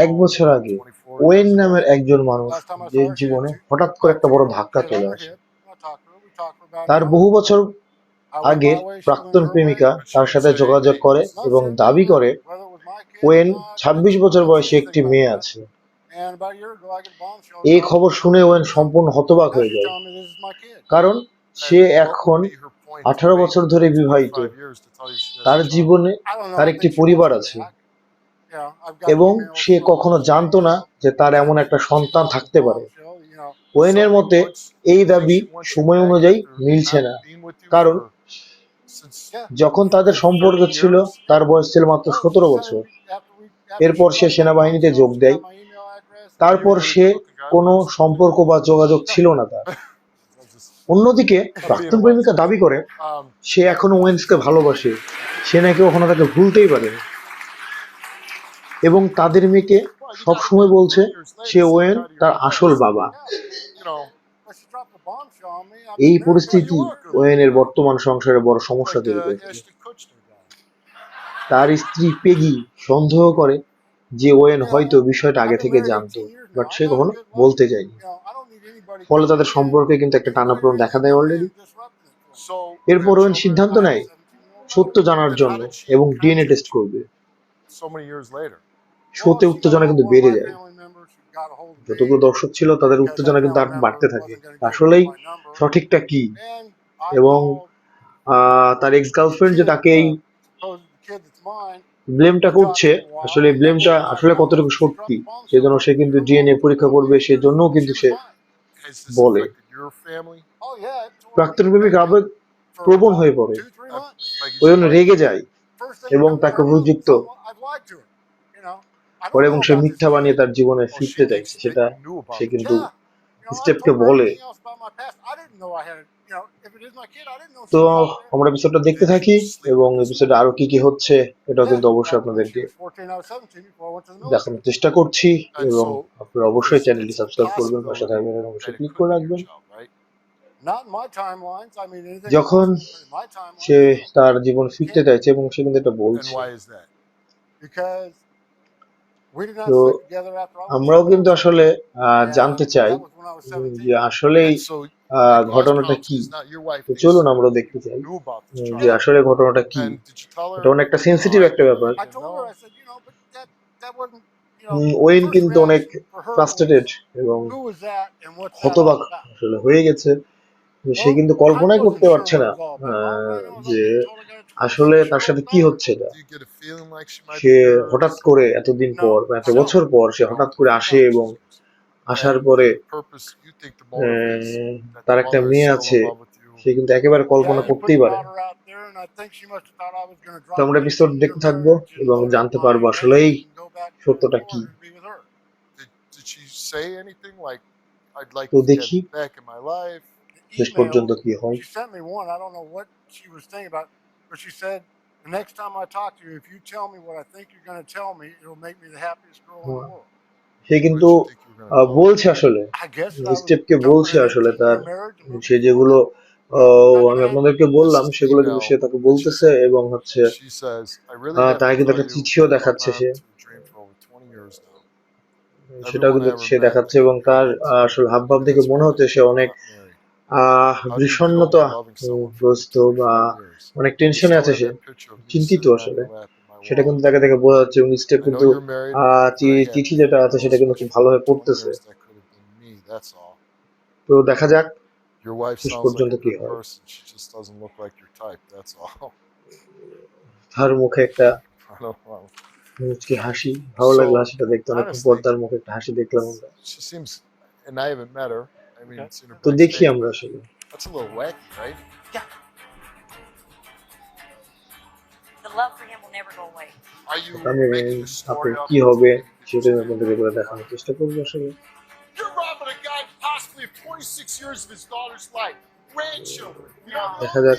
1 বছর আগে ওয়েন নামের একজন মানুষ যে জীবনে হঠাৎ করে একটা বড় ধাক্কা চলে আসে। তার বহু বছর আগের প্রাক্তন প্রেমিকা তার সাথে যোগাযোগ করে এবং দাবি করে ওয়েন ২৬ বছর বয়সী একটি মেয়ে আছে। এই খবর শুনে ওয়েন সম্পূর্ণ হতবাক হয়ে যায়, কারণ সে এখন 18 বছর ধরে বিবাহিত। তার জীবনে তার একটি পরিবার আছে এবং সে কখনো জানতো না যে তার এমন একটা সন্তান থাকতে পারে। ওয়েনের মতে এই দাবি সময় অনুযায়ী মিলছে না, কারণ যখন তাদের সম্পর্ক ছিল তার বয়স ছিল মাত্র 17 বছর। এরপর সে সেনাবাহিনীতে যোগ দেয়। তারপর সে কোনো সম্পর্ক বা যোগাযোগ ছিল না তার। অন্যদিকে প্রাক্তন প্রেমিকা দাবি করে সে এখনো ওয়েন্সকে ভালোবাসে, সে নাকি কখনো তাকে ভুলতেই পারেনি এবং তাদের মেয়েকে সবসময় বলছে সে ওয়েন তার আসল বাবা। এই পরিস্থিতি ওয়েনের বর্তমান সংসারে বড় সমস্যা তৈরি করেছে। তার স্ত্রী পেগি সন্দেহ করে যে ওয়েন হয়তো বিষয়টা আগে থেকে জানতো, বাট সে কখনো বলতে যায়নি। ফলে তাদের সম্পর্কে কিন্তু একটা টানাপোড়েন দেখা দেয় অলরেডি। এরপর ওয়েন সিদ্ধান্ত নেয় সত্য জানার জন্য এবং ডিএনএ টেস্ট করবে। শোতে উত্তেজনা কিন্তু বেড়ে যায়। যতগুলো দর্শক ছিল তাদের উত্তেজনা কিন্তু আর বাড়তে থাকে, আসলেই সঠিকটা কি, এবং তার এক্স গার্লফ্রেন্ড যে তাকে এই ব্লেমটা করছে, আসলে ব্লেমটা আসলে কতটুকু সত্যি, সেজন্য সে কিন্তু ডিএনএ পরীক্ষা করবে, সেজন্যও কিন্তু সে বলে। প্রাক্তন প্রেমিক আবেগ প্রবণ হয়ে পড়ে, ওই জন্য রেগে যায় এবং তাকে অভিযুক্ত করে এবং সে মিথ্যা বানিয়ে তার জীবনে ফিরতে চাইছে, সেটা সে কিন্তু স্টেপকে বলে। তো আমরা এপিসোডটা দেখতে থাকি এবং এপিসোডে আরো কি কি হচ্ছে এটাও কিন্তু অবশ্যই আপনাদেরকে দেখানোর চেষ্টা করছি, এবং আপনারা অবশ্যই চ্যানেলটি সাবস্ক্রাইব করবেন, পাশে থাকবেন এবং অবশ্যই ক্লিক করে রাখবেন। যখন সে তার জীবন ফিরতে চাইছে এবং সে কিন্তু এটা বলছে, তো আমরাও কিন্তু আসলে জানতে চাই যে আসলেই ঘটনাটা কি। তো চলুন আমরা দেখতে চাই যে আসলে ঘটনাটা কি। এটা অনেকটা সেন্সিটিভ একটা ব্যাপার। ওয়েন কিন্তু অনেক ফ্রাস্ট্রেটেড এবং হতবাক আসলে হয়ে গেছে। সে কিন্তু কল্পনাই করতে পারছে না যে আসলে তার সাথে কি হচ্ছে। সে হঠাৎ করে এতদিন পর বা এত বছর পর সে হঠাৎ করে আসে এবং আসার পরে তার একটা মেয়ে আছে, সে কিন্তু একেবারে কল্পনা করতেই পারে। তো আমরা এপিসোড দেখতে থাকবো এবং জানতে পারবো আসলেই সত্যটা কি। তো দেখি শেষ পর্যন্ত কি হয়। সে কিন্তু বলছে আসলে স্টেপকে বলছে আসলে তার সে যেগুলো আমি আপনাদেরকে বললাম সেগুলো কিন্তু সে তাকে বলতেছে, এবং হচ্ছে তাকে কিন্তু একটা চিঠিও দেখাচ্ছে সে, সেটাও কিন্তু সে দেখাচ্ছে, এবং তার আসলে হাবভাব দেখে মনে হচ্ছে সে অনেক বিষণ্ণতাগ্রস্ত বা অনেক টেনশনে আছে, সে চিন্তিত আসলে, সেটা কিন্তু তাকে দেখে বোঝা যাচ্ছে। এবং স্টেপ কিন্তু চিঠি যেটা আছে সেটা কিন্তু খুব ভালোভাবে পড়তেছে। তো দেখা যাক শেষ পর্যন্ত কি হয়। তার মুখে একটা মুচকি হাসি, ভালো লাগলো হাসিটা দেখতে, অনেকক্ষণ পর তার মুখে একটা হাসি দেখলাম আমরা। তো দেখি আমরা আসলে আপনার কি হবে সেটা আপনাদের এগুলো দেখানোর চেষ্টা করবো আসলে। দেখা যাক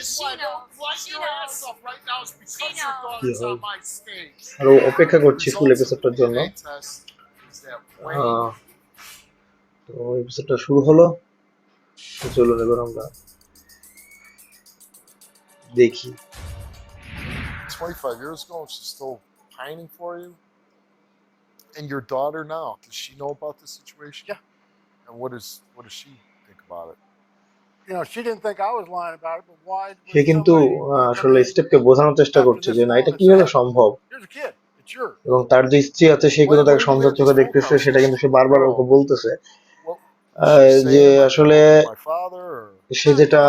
কি হয়, আরো অপেক্ষা করছি ফুল এপিসোডটার জন্য। তো এপিসোডটা শুরু হলো, তো চলুন এবার আমরা দেখি। 25 years ago, and she's still pining for you. And your daughter now, does she know about the situation? Yeah. And what does she think about it? She didn't think I was lying about it, but why say would কিন্তু somebody want to come আসলে in স্টেপকে বোঝানোর চেষ্টা after করছে this যে না long এটা and say, কিভাবে hey, সম্ভব, here's a kid, it's yours? এবং তার যে স্ত্রী আছে সে কিন্তু When তাকে we সন্দেহের had চোখে these phone দেখতেছে, সেটা কিন্তু সে conversations with the বারবার girl, ওকে বলতেছে what was she যে saying? Like, আসলে don't be my father, or say No, যেটা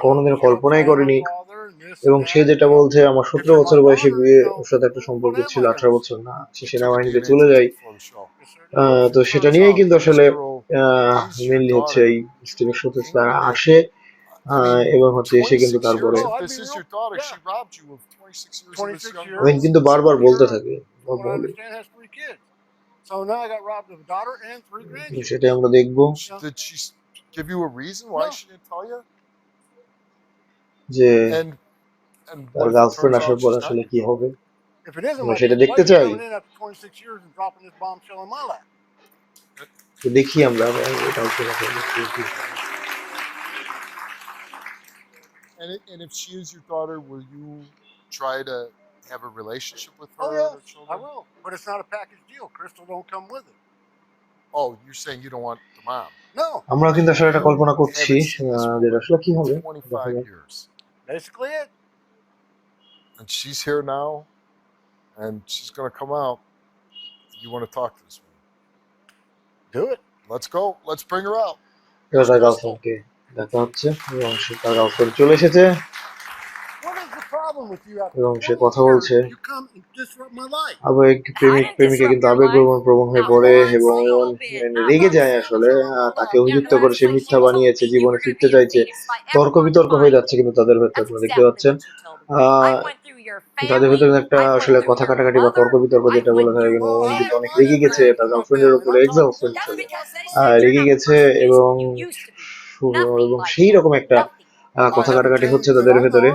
কোনোদিন she'll কল্পনাই blame her করেনি, father and this এবং and সে that. যেটা বলছে আমার If 17 you're my বছর বয়সী daughter, বিয়ের সাথে একটা সম্পর্ক what am ছিল, I 18 gonna বছর না, সে we took a সেনাবাহিনীতে DNA চলে test যায়। before the show. Yes, sir, did. If তো it সেটা turns নিয়েই out কিন্তু that this আসলে girl is your মেনলি হচ্ছে daughter, এই স্টিমের সাথে England তারা did. আসে, I mean, এবং হচ্ছে এসে কিন্তু 26 তারপরে years. Oh, If I'd this be is real. your daughter, Yeah, she robbed you of 26 years of this 26 young years. Owen girl's কিন্তু বারবার Here, বলতে থাকে from what I understand, has 3 kids. So now I got robbed of a daughter and 3 grandkids. সেটাই আমরা দেখবো Did she give you a reason why No. she didn't tell you? যে And তার what if it girlfriend turns আসার out পর she's আসলে not কি your হবে, If it isn't আমরা my সেটা kid, why দেখতে are you চাই। coming in after 26 years and dropping this bombshell in my lap? তো দেখি আমরা গার্লফ্রেন্ড আসার পর কি হয়। And if she is your daughter, will you try to have a relationship with her Oh and yeah, her children? I will. But it's not a package deal. Crystal don't come with it. Oh, you're saying you don't want the mom. No, আমরা কিন্তু আসলে এটা You কল্পনা করছি haven't seen this যেটা woman আসলে কি হবে, in দেখা 25 যাক। years. basically it. And she's here now, and she's going to come out. You want to talk to this woman? Do it. Let's go. Let's bring her out. এবার Here's তার Crystal. গার্লফ্রেন্ডকে দেখা হচ্ছে এবং তার girlfriend চলে এসেছে What is the problem with you? After এবং সে 20 কথা years, বলছে। you come and disrupt my life. আবেগ প্রেমিক প্রেমিকা কিন্তু আবেগপ্রবণ হয়ে পড়ে এবং রেগে যায় আসলে, তাকে অভিযুক্ত করে সে মিথ্যা বানিয়েছে, জীবনে ফিরতে চাইছে, তর্ক বিতর্ক হয়ে যাচ্ছে কিন্তু তাদের ভেতরে, আপনারা দেখতে পাচ্ছেন তাদের ভেতরে একটা আসলে কথা কাটাকাটি বা তর্ক বিতর্ক যেটা বলে থাকে, কিন্তু ও কিন্তু অনেক রেগে গেছে তার গার্লফ্রেন্ডের উপরে, এক্স গার্লফ্রেন্ড ছিল, রেগে গেছে এবং এবং সেই রকম একটা কথা কাটাকাটি হচ্ছে তাদের ভেতরে।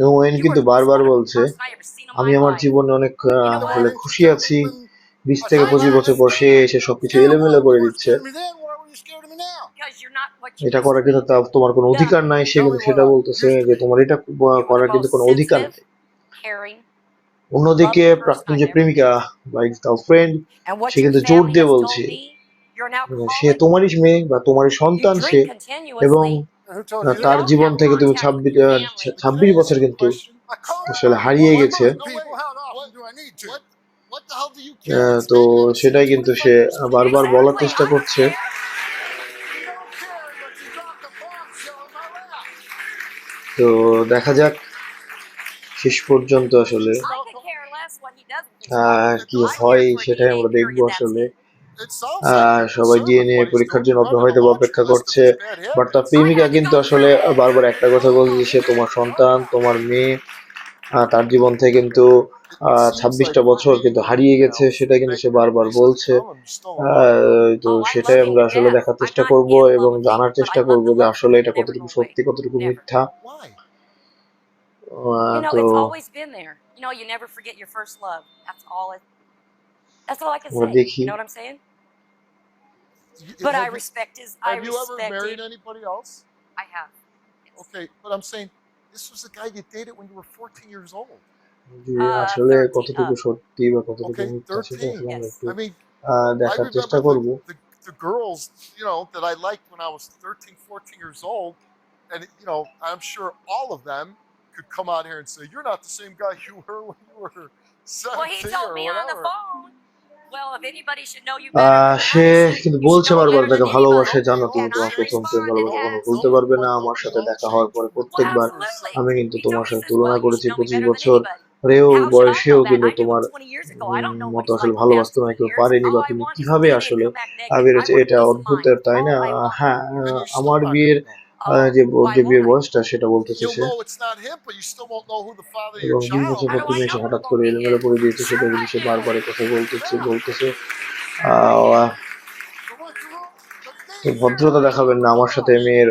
এবং ওয়েন কিন্তু বারবার বলছে আমি আমার জীবনে অনেক আসলে খুশি আছি, 20 থেকে 25 বছর পর সে এসে সবকিছু এলোমেলো করে দিচ্ছে, এটা করার কিন্তু তোমার কোনো অধিকার নাই। সে কিন্তু সেটা বলতেছে যে তোমার এটা করার কিন্তু কোনো অধিকার নাই। অন্যদিকে প্রাক্তন যে প্রেমিকা বা এক্স গার্লফ্রেন্ড, সে কিন্তু জোর দিয়ে বলছে সে তোমারই মেয়ে বা তোমারই সন্তান সে, এবং তার জীবন থেকে তুমি 26 বছর কিন্তু আসলে হারিয়ে গেছে। তো সেটাই কিন্তু সে বারবার বলার চেষ্টা করছে। তো দেখা যাক শেষ পর্যন্ত আসলে কি হয়, সেটাই আমরা দেখবো আসলে। সবাই ডিএনএ পরীক্ষার জন্য হয়তো অপেক্ষা করছে, বাট তার প্রেমিকা কিন্তু আসলে বারবার একটা কথা বলছে, সে তোমার সন্তান, তোমার মেয়ে, তার জীবন থেকে কিন্তু 26টা বছর কিন্তু হারিয়ে গেছে, সেটা কিন্তু সে বারবার বলছে। তো সেটাই আমরা আসলে দেখার চেষ্টা করব এবং জানার চেষ্টা করব যে আসলে এটা কতটুকু সত্যি কতটুকু মিথ্যা। তো আমরা দেখি। But I respect his. Have you ever married anybody else? I have. Okay, but I'm saying this was a guy you dated when you were 14 years old. আসলে কতটুকু সত্যি বা কতটুকু মিথ্যা সেটা আসলে আমরা একটু দেখার চেষ্টা করব। The girls, that I liked when I was 13, 14 years old, and I'm sure all of them could come out here and say you're not the same guy you were when you were 17 well, he told or me whatever. on the phone. Well, if anybody should know you সে কিন্তু বলছে বারবার তাকে ভালোবাসে, জানো তুমি তোমার প্রথম প্রেম ভালোবাসা কখনো ভুলতে পারবে না, আমার সাথে দেখা হওয়ার পরে প্রত্যেকবার আমি কিন্তু তোমার সাথে তুলনা করেছি, 25 বছর রেও বয়সেও কিন্তু তোমার মতো আসলে ভালোবাসতে না কেউ পারেনি, বা তুমি কিভাবে আসলে বেড়েছে, এটা অদ্ভুতের তাই না? হ্যাঁ, আমার বিয়ের যে বিয়ের বয়সটা সেটা বলতেছে সে, এবং 20 বছর পর তুমি এসে হঠাৎ করে এলোমেলো করে দিয়েছে, সেটা কিন্তু সে বারবার কথা বলতেছে। তো ভদ্রতা দেখাবেন না আমার সাথে, মেয়ের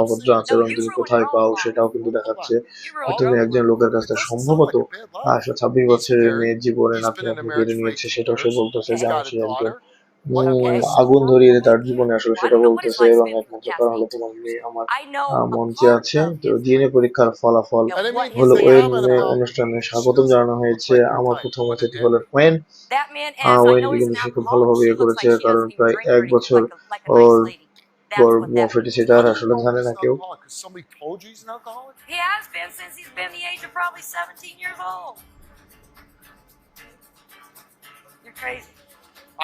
অভদ্র আচরণ তুমি কোথায় পাও সেটাও কিন্তু দেখাচ্ছে। তুমি একজন লোকের কাছ থেকে সম্ভবত 26 বছরের মেয়ের জীবনে নাতি নাতনি কেড়ে নিয়েছে, সেটাও সে বলতেছে যে সে একজন Okay. আগুন ধরিয়ে তার জীবনে আসলে Well, I সেটা don't know what his বলতেছে life's এবং been for the একমাত্র past কারণ হলো 18 তোমার মেয়ে years. আমার I know a মঞ্চে part আছে। of তো his ডিএনএ life. পরীক্ষার ফলাফল You know, And I what mean, his হলো the Owen comment family about অনুষ্ঠানে she স্বাগতম doesn't জানানো look হয়েছে। like your আমার type. প্রথম Go অতিথি ahead, হলেন Ed. Owen. that man as I know ওয়েনকে he's কিন্তু an সে খুব ভালোভাবে alcoholic. She ইয়ে looks করেছে, like she কারণ doesn't even প্রায় drink or 1 anything, বছর like a or nice lady. পর That's what that ফেটেছে, means. How তার do you আসলে know জানে he's না an কেউ। alcoholic? Because somebody told you he's an alcoholic? He has been since he's been the age of probably 17 years old. You're crazy.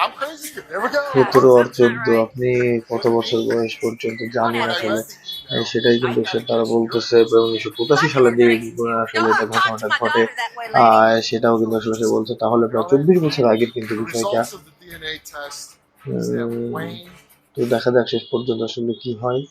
I'm crazy? There we go. 17 R Something's not 14 right. আপনি কত With বছর me, বয়স পর্যন্ত What জানি when I আসলে read the email, সেটাই I কিন্তু gotta তারা guess বলতেছে। you're এবং crazy. 1985 I সালে think যে you're crazy too. আসলে Don't এটা talk to ঘটনাটা my ঘটে, daughter that way, lady. সেটাও কিন্তু আসলে সে বলছে। তাহলে প্রায় All right. 24 বছর আগের কিন্তু The বিষয়টা। results of the DNA test is that um, Wayne তো দেখা যাক শেষ পর্যন্ত আসলে কি হয়।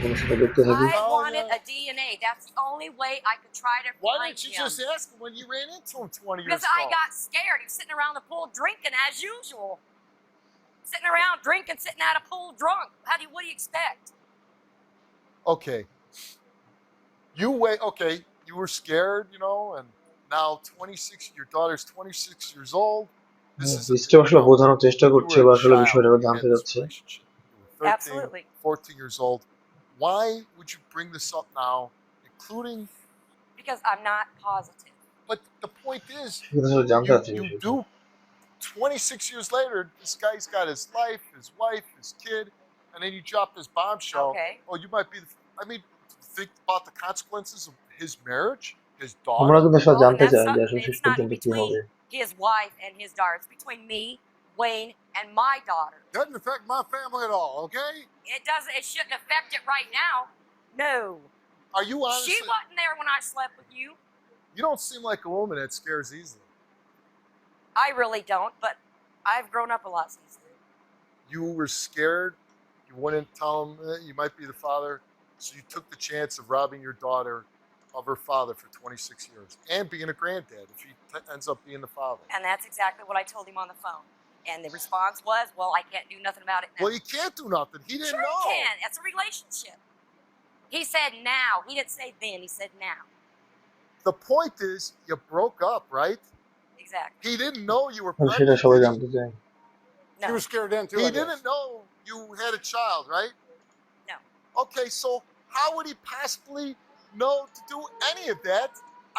অনুষ্ঠানটা দেখতে থাকি। I Oh, wanted yeah. a DNA. That's the only way I could try to Why find didn't you him. just ask him when you ran into him 20 years Because I ago? got scared. He was sitting around the pool drinking as usual. Sitting around drinking, sitting at a pool drunk. What do you expect? Okay. Okay, you were scared, you know, and now 26, your daughter's 26 years old. This is a history big আসলে deal. বোঝানোর চেষ্টা You করছে were বা a আসলে child বিষয়টা when you জানতে had this যাচ্ছে। relationship. You were 13, Absolutely. 14 years old. Why would you bring this up now, including? Because I'm not positive. But the point is, সে কিন্তু আসলে জানতে চাচ্ছে you বিষয়টা। do 26 years later, this guy's got his life, his wife, his kid, and then you drop this bombshell. Okay. Oh, you might be. I mean, think about the consequences of his marriage, his আমরা daughter. কিন্তু আসলে Well, and জানতে that's চাই যে not, আসলে শেষ it's not পর্যন্ত কি between হবে। his wife and his daughter. It's between me, Wayne, and my daughter. Doesn't affect my family at all, okay? It shouldn't affect it right now. No. Are you honestly? She wasn't there when I slept with you. You don't seem like a woman that scares easily. I really don't, but I've grown up a lot since then. You were scared. You wouldn't tell him you might be the father, so you took the chance of robbing your daughter of her father for 26 years and being a granddad if he ends up being the father. And that's exactly what I told him on the phone. And the response was, well, I can't do nothing about it now. Well, he can't do nothing. He didn't Sure know. he can. That's a relationship. He said now. He didn't say then. He said now. The point is, you broke up, right? Exactly. He didn't know you were আর সেটা pregnant. সবাই did he? জানতে চায়। She No. was scared then too. He I guess. didn't know you had a child, right? No. Okay, so how would he possibly know to do any of that?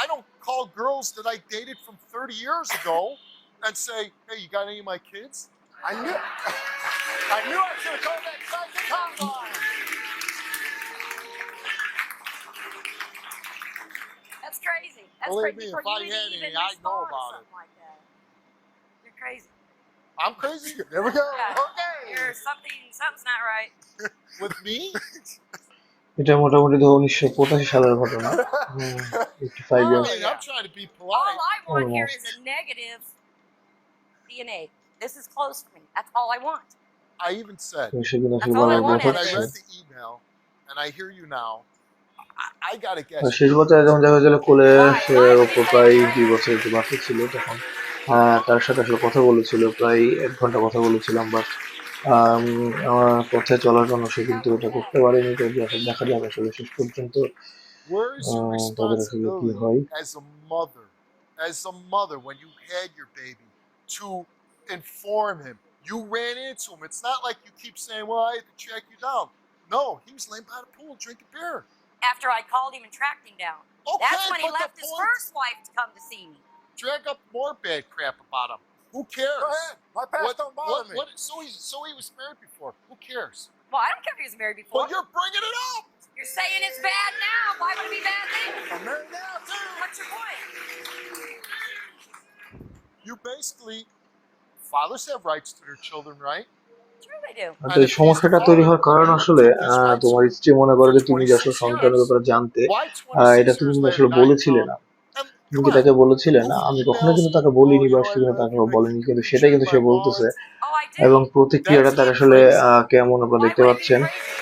I don't call girls that I dated from 30 years ago and say, hey, you got any of my kids? I knew I should have called that psychic hotline. That's crazy. That's Believe crazy. me, For if I you to had even any, I'd know respond to about it. something like that. You're crazy. I'm crazy? There we go. Yeah. Okay. Something's not right. With me? এটা মোটামুটি 1985 সালের ঘটনা। 85 I years mean, yeah. I'm trying to be All polite. I want here Almost. is a negative DNA. This is close to me. That's all I want. I even said, সে কিন্তু আসলে That's all I বারবার want when I বোঝাচ্ছে। read the email and I hear you now, I gotta guess. আর শেষ বছর যখন দেখা গেল কোলে Why? সে Why would ওপর you say প্রায় that? 2 বছর একটু বাকি ছিল তখন তার সাথে আসলে কথা বলেছিল, প্রায় 1 ঘন্টা কথা বলেছিলাম। বাট আমার পথে চলার জন্য সে কিন্তু এটা করতে পারেনি। তো আসলে দেখা যাক আসলে শেষ পর্যন্ত Where is your তাদের আসলে কি responsibility হয়। as a mother, when you had your baby, to inform him? You ran into him. It's not like you keep saying, well, I had to track you down. No, he was laying by the pool drinking beer. After I called him and tracked him down. Okay, That's when he but left the his point, first wife to come to see me. drag up more bad crap about him. Who cares? Go ahead. My past don't bother me. So he was married before. Who cares? Well, I don't care if he was married before. Well, you're bringing it up. You're saying it's bad now. Why would it be bad then? I'm married now too. What's your point? You basically, fathers have rights to their children, right? Sure they do. আর তো এই সমস্যাটা তৈরি হওয়ার কারণ আসলে তোমার স্ত্রী মনে করে যে তুমি যে আসলে সন্তানের ব্যাপারে জানতে, Why এটা 26 তুমি years কিন্তু later আসলে now you বলেছিলে come না। and তুমি come কি on. তাকে বলেছিলে না? Who আমি কখনো কিন্তু emails, তাকে বলিনি oh, বা you know, সে I কিন্তু love তাকে you, I বলেনি, think কিন্তু you সেটাই check কিন্তু সে my বলতেছে। wallet. Oh, I do. এবং প্রতিক্রিয়াটা তার That's আসলে crazy. কেমন আপনারা Why দেখতে would it be পাচ্ছেন। crazy?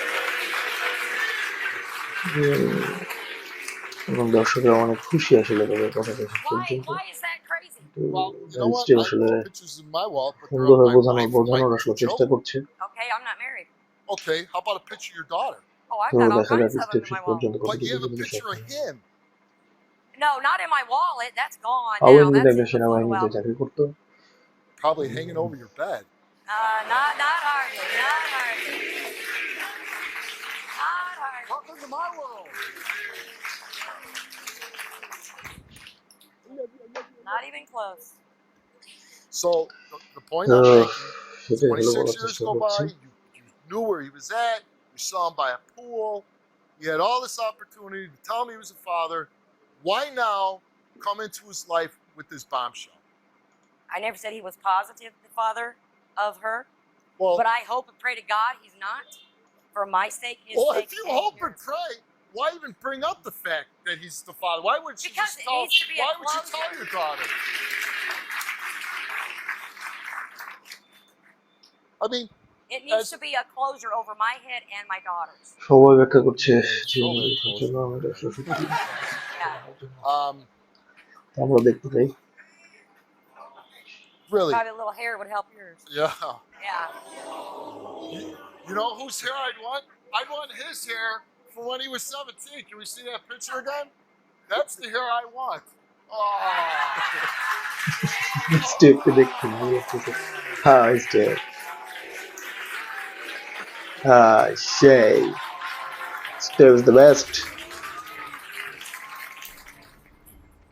এবং দর্শকরা অনেক খুশি আসলে তাদের কথাটা শেষ পর্যন্ত। Why is that crazy? তো Well, you know what? স্ত্রী I আসলে put pictures in my wall, but they're of সুন্দরভাবে my wife and my বোঝানোর 2 আসলে চেষ্টা children. করছে। Okay, I'm not married. Okay, how about a picture of your daughter? Oh, I've তো got all দেখা যাক kinds of স্ত্রী them in শেষ my wall. পর্যন্ত But you কতটুকু have a বুঝতে picture of সক্ষম। him. No, not in my wallet. That's gone Awami now. League That's একটা in the photo সেনাবাহিনীতে album. চাকরি করতো। Probably hanging over your bed. Not hardly. Not hardly. Not hardly. Welcome to my world. Not even close. So the point তো I'm making, সেটাই হলো 26 বলার years চেষ্টা go করছি। by, you knew where he was at, you saw him by a pool, you had all this opportunity to tell him he was a father. Why now come into his life with this bombshell? I never said he was positive the father of her, Well, but I hope and pray to God he's not. For my sake, his well, sake. if you and hope and yours. pray, why even bring up the fact that he's the father? Why would you Because just it tell? needs to be a Why would you closure. tell your daughter? I mean, It needs As- to be a closure over my head and my daughter's. সবাই ব্যাখ্যা করছে Show জীবনের that দুঃখের close. জন্য আমি এটা আসলে সত্যি। Yeah. আমরা দেখতে চাই। really, Probably a little hair would help yours. yeah. Yeah. You know whose hair I'd want? I'd want his hair from when he was 17. Can we see that picture again? That's the hair I want. Oh. স্টেপকে দেখতে ভালো লাগতেছে। হ্যাঁ step, হ্যাঁ সেই step is the best,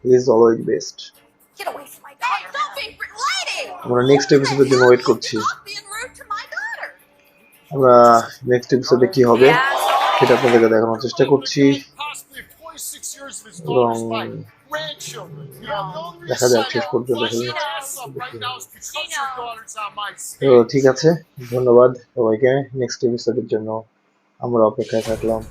he is always best. Get away from my daughter. Don't be lady. আমরা next এপিসোডের জন্য wait করছি। Stop being rude to my daughter. আমরা নেক্সট এপিসোডে কি হবে Yeah, সেটা আপনাদেরকে দেখানোর চেষ্টা করছি Possibly 26 years of his এবং daughter's life. Grandchildren. You know, the only দেখা reason যাক I শেষ পর্যন্ত flush আসলে your ass up right now is because your daughter's on my তো stage. ঠিক আছে, ধন্যবাদ সবাইকে। নেক্সট এপিসোডের জন্য আমরা অপেক্ষায় থাকলাম।